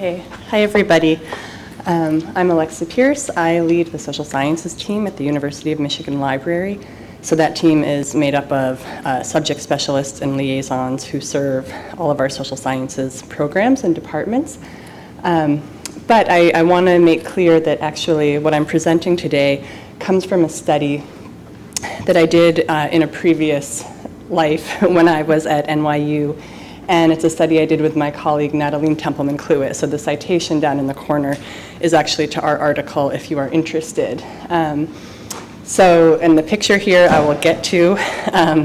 Okay, hi everybody. I'm Alexa Pearce. I lead the social sciences team at the University of Michigan Library. So that team is made up of subject specialists and liaisons who serve all of our social sciences programs and departments. But I want to make clear that actually what I'm presenting today comes from a study that I did in a previous life when I was at NYU. And it's a study I did with my colleague, Natalie Templeman-Cluett. So the citation down in the corner is actually to our article if you are interested. So in the picture here I will get to,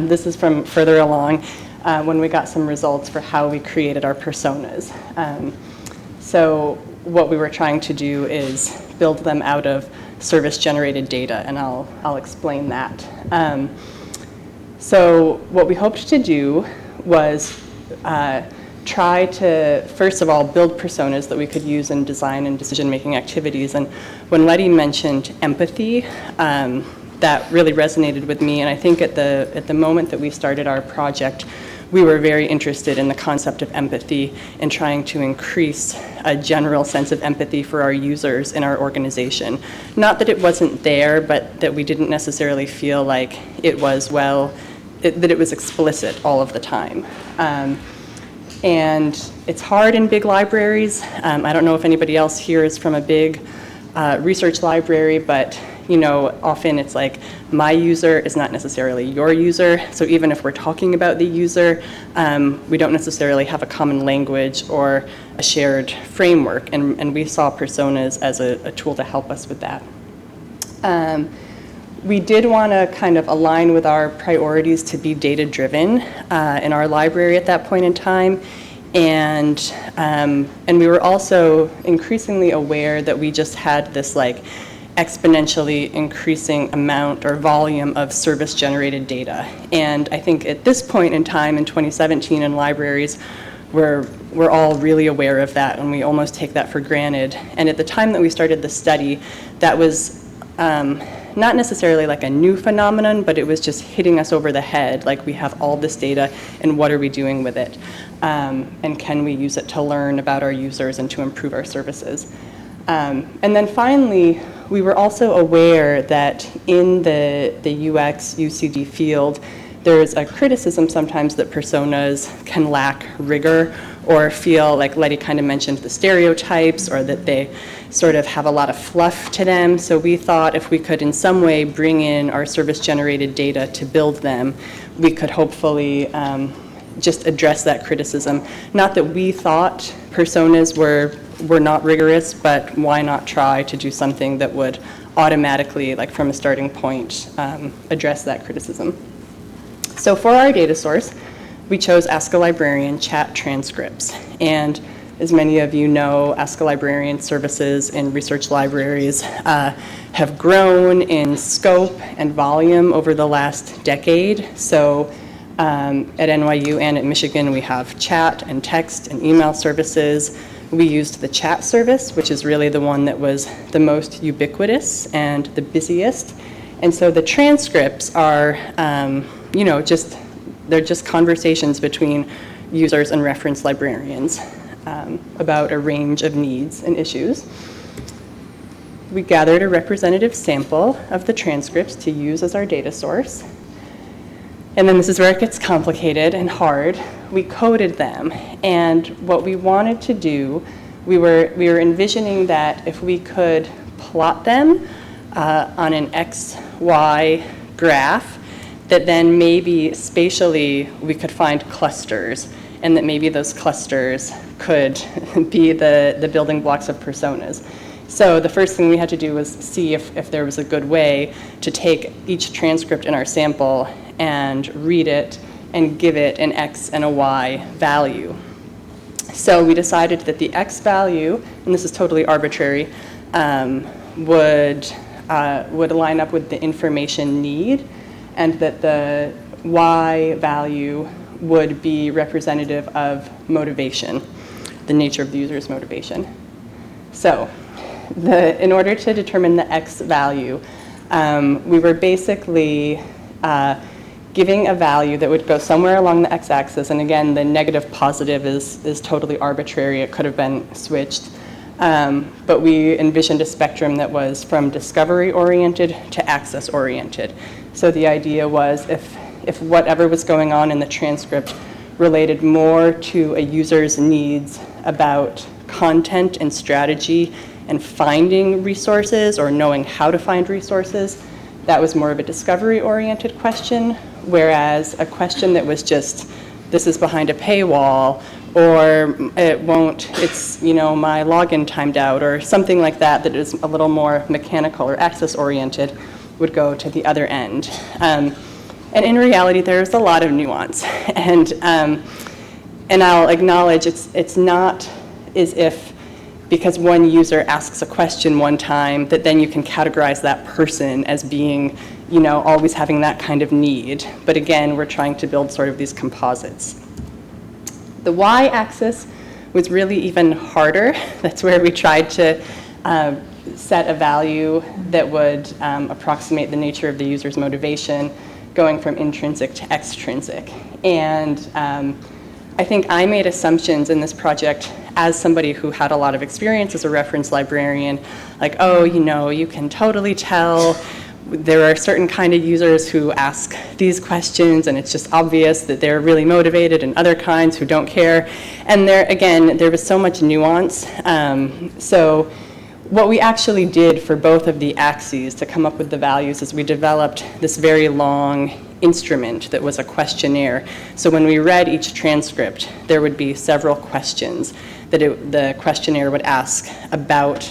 this is from further along when we got some results for how we created our personas. So what we were trying to do is build them out of service-generated data, and I'll explain that. So what we hoped to do was try to, first of all, build personas that we could use in design and decision-making activities. And when Letty mentioned empathy, that really resonated with me. And I think at the moment that we started our project, we were very interested in the concept of empathy and trying to increase a general sense of empathy for our users in our organization. Not that it wasn't there, but that we didn't necessarily feel like it was, that it was explicit all of the time. And it's hard in big libraries. I don't know if anybody else here is from a big research library, but often it's like my user is not necessarily your user. So even if we're talking about the user, we don't necessarily have a common language or a shared framework. And we saw personas as a tool to help us with that. We did want to kind of align with our priorities to be data-driven in our library at that point in time. And we were also increasingly aware that we just had this like exponentially increasing amount or volume of service-generated data. And I think at this point in time in 2017 in libraries, we're all really aware of that, and we almost take that for granted. And at the time that we started the study, that was not necessarily like a new phenomenon, but it was just hitting us over the head. Like, we have all this data, and what are we doing with it? And can we use it to learn about our users and to improve our services? And then finally, we were also aware that in the UX UCD field, there's a criticism sometimes that personas can lack rigor or feel, like Letty kind of mentioned, the stereotypes, or that they sort of have a lot of fluff to them. So we thought if we could in some way bring in our service-generated data to build them, we could hopefully just address that criticism. Not that we thought personas were not rigorous, but why not try to do something that would automatically, like from a starting point, address that criticism. So for our data source, we chose Ask a Librarian chat transcripts. And as many of you know, Ask a Librarian services in research libraries have grown in scope and volume over the last decade. So at NYU and at Michigan, we have chat and text and email services. We used the chat service, which is really the one that was the most ubiquitous and the busiest. And so the transcripts are, they're just conversations between users and reference librarians about a range of needs and issues. We gathered a representative sample of the transcripts to use as our data source. And then this is where it gets complicated and hard. We coded them, and what we wanted to do, we were envisioning that if we could plot them on an XY graph, that then maybe spatially we could find clusters, and that maybe those clusters could be the building blocks of personas. So the first thing we had to do was see if there was a good way to take each transcript in our sample and read it and give it an X and a Y value. So we decided that the X value, and this is totally arbitrary, would line up with the information need, and that the Y value would be representative of motivation, the nature of the user's motivation. So in order to determine the X value, we were basically giving a value that would go somewhere along the x-axis, and again, the negative positive is totally arbitrary. It could have been switched. But we envisioned a spectrum that was from discovery-oriented to access-oriented. So the idea was if whatever was going on in the transcript related more to a user's needs about content and strategy and finding resources or knowing how to find resources, that was more of a discovery-oriented question, whereas a question that was just, this is behind a paywall, or it's, my login timed out, or something like that that is a little more mechanical or access-oriented, would go to the other end. And in reality, there's a lot of nuance. And I'll acknowledge it's not as if because one user asks a question one time that then you can categorize that person as being, always having that kind of need. But again, we're trying to build sort of these composites. The y-axis was really even harder. That's where we tried to set a value that would approximate the nature of the user's motivation, going from intrinsic to extrinsic. And I think I made assumptions in this project as somebody who had a lot of experience as a reference librarian, like, you can totally tell there are certain kind of users who ask these questions and it's just obvious that they're really motivated, and other kinds who don't care. And there was so much nuance. So what we actually did for both of the axes to come up with the values is we developed this very long instrument that was a questionnaire. So when we read each transcript, there would be several questions that the questionnaire would ask about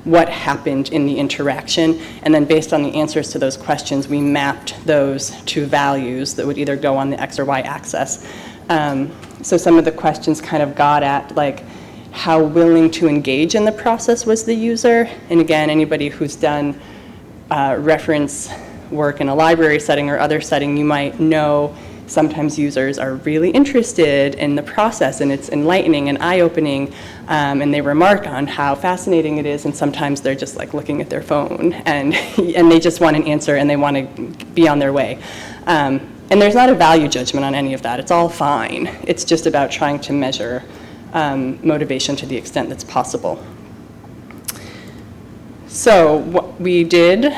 what happened in the interaction, and then based on the answers to those questions, we mapped those to values that would either go on the x or y axis. So some of the questions kind of got at like how willing to engage in the process was the user. And again, anybody who's done reference work in a library setting or other setting, you might know sometimes users are really interested in the process and it's enlightening and eye-opening, and they remark on how fascinating it is, and sometimes they're just like looking at their phone and they just want an answer and they want to be on their way. And there's not a value judgment on any of that. It's all fine. It's just about trying to measure motivation to the extent that's possible. So what we did,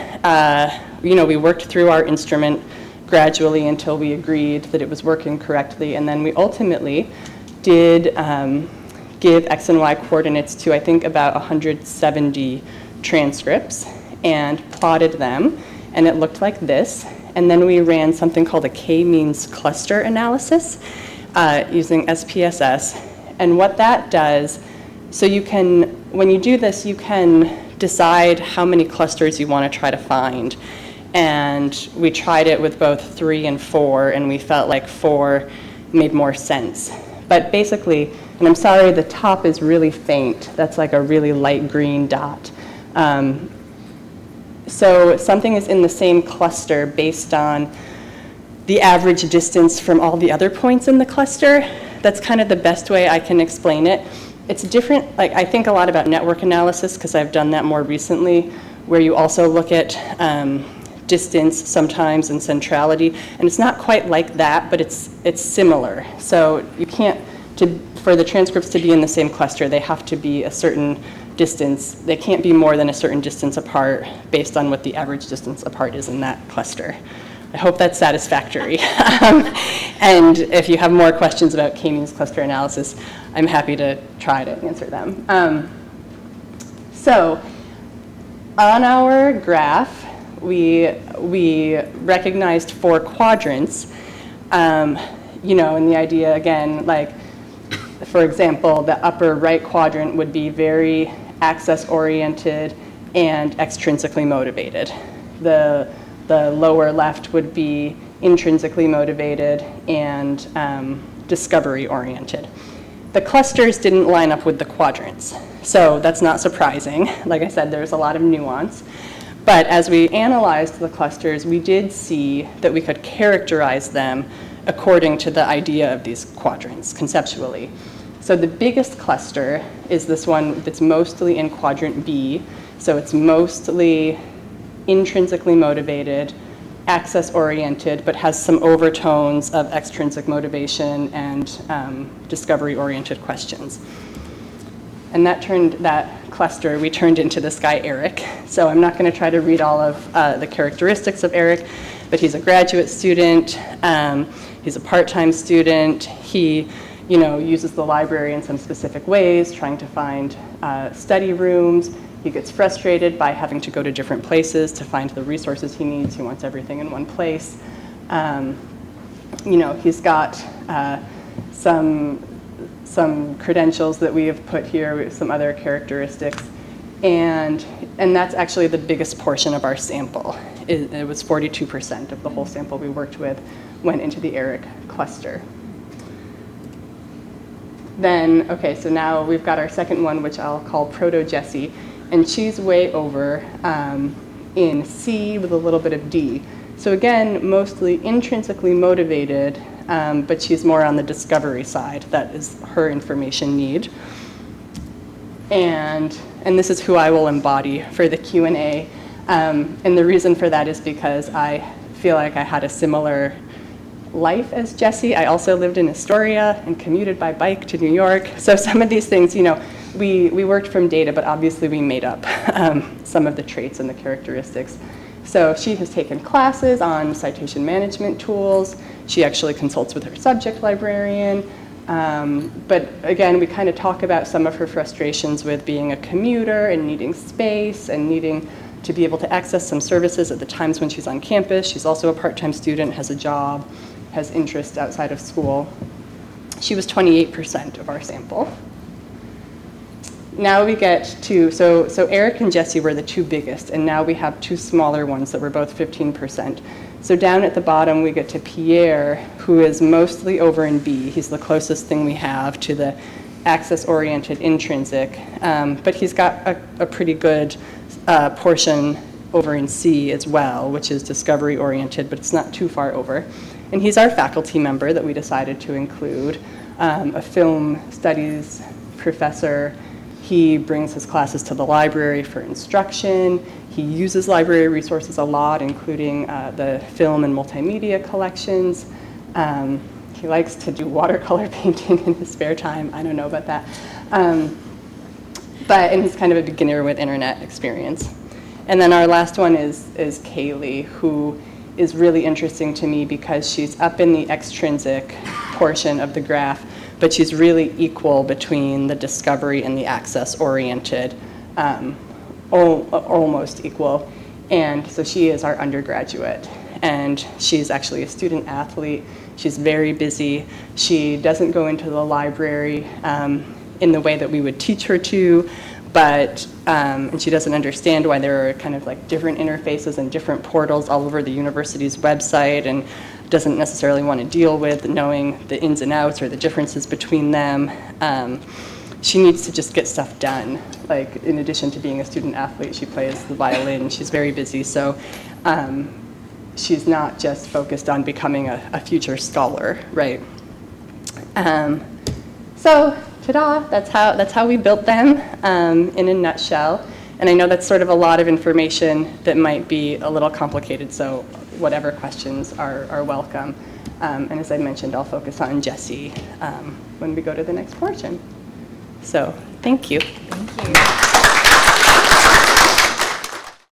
we worked through our instrument gradually until we agreed that it was working correctly, and then we ultimately did give x and y coordinates to, I think, about 170 transcripts and plotted them, and it looked like this. And then we ran something called a k-means cluster analysis using SPSS. And what that does, so you can, when you do this, you can decide how many clusters you want to try to find. And we tried it with both 3 and 4, and we felt like 4 made more sense. But basically, and I'm sorry, the top is really faint. That's like a really light green dot. So something is in the same cluster based on the average distance from all the other points in the cluster. That's kind of the best way I can explain it. It's different, like I think a lot about network analysis because I've done that more recently, where you also look at distance sometimes and centrality, and it's not quite like that, but it's similar. So you can't, for the transcripts to be in the same cluster, they have to be a certain distance. They can't be more than a certain distance apart based on what the average distance apart is in that cluster. I hope that's satisfactory. And if you have more questions about k-means cluster analysis, I'm happy to try to answer them. So on our graph, we recognized 4 quadrants, and the idea, again, like, for example, the upper right quadrant would be very access-oriented and extrinsically motivated. The lower left would be intrinsically motivated and discovery-oriented. The clusters didn't line up with the quadrants, so that's not surprising. Like I said, there's a lot of nuance. But as we analyzed the clusters, we did see that we could characterize them according to the idea of these quadrants conceptually. So the biggest cluster is this one that's mostly in quadrant B. So it's mostly intrinsically motivated access-oriented, but has some overtones of extrinsic motivation and discovery-oriented questions. And that cluster we turned into this guy, Eric. So I'm not going to try to read all of the characteristics of Eric, but he's a graduate student. He's a part-time student. He, uses the library in some specific ways, trying to find study rooms. He gets frustrated by having to go to different places to find the resources he needs. He wants everything in one place. He's got some credentials that we have put here, with some other characteristics. And that's actually the biggest portion of our sample. It was 42% of the whole sample we worked with went into the Eric cluster. Then, okay, so now we've got our second one, which I'll call Proto-Jessie. And she's way over in C with a little bit of D. So again, mostly intrinsically motivated, but she's more on the discovery side. That is her information need. And this is who I will embody for the Q&A. And the reason for that is because I feel like I had a similar life as Jessie. I also lived in Astoria and commuted by bike to New York. So some of these things, we worked from data, but obviously we made up some of the traits and the characteristics. So she has taken classes on citation management tools. She actually consults with her subject librarian. But again, we kind of talk about some of her frustrations with being a commuter and needing space and needing to be able to access some services at the times when she's on campus. She's also a part-time student, has a job, has interests outside of school. She was 28% of our sample. Now we get to, so Eric and Jessie were the two biggest, and now we have two smaller ones that were both 15%. So down at the bottom, we get to Pierre, who is mostly over in B. He's the closest thing we have to the access-oriented intrinsic, but he's got a pretty good portion over in C as well, which is discovery-oriented, but it's not too far over. And he's our faculty member that we decided to include, a film studies professor. He brings his classes to the library for instruction. He uses library resources a lot, including the film and multimedia collections. He likes to do watercolor painting in his spare time. I don't know about that. And he's kind of a beginner with internet experience. And then our last one is Kaylee, who is really interesting to me because she's up in the extrinsic portion of the graph, but she's really equal between the discovery and the access-oriented, almost equal. And so she is our undergraduate. And she's actually a student athlete. She's very busy. She doesn't go into the library in the way that we would teach her to, but and she doesn't understand why there are kind of like different interfaces and different portals all over the university's website, and doesn't necessarily want to deal with knowing the ins and outs or the differences between them. She needs to just get stuff done. Like, in addition to being a student athlete, she plays the violin. She's very busy, so she's not just focused on becoming a future scholar, right? So, ta-da, that's how we built them in a nutshell. And I know that's sort of a lot of information that might be a little complicated, so whatever questions are welcome. And as I mentioned, I'll focus on Jessie when we go to the next portion. So, thank you. Thank you.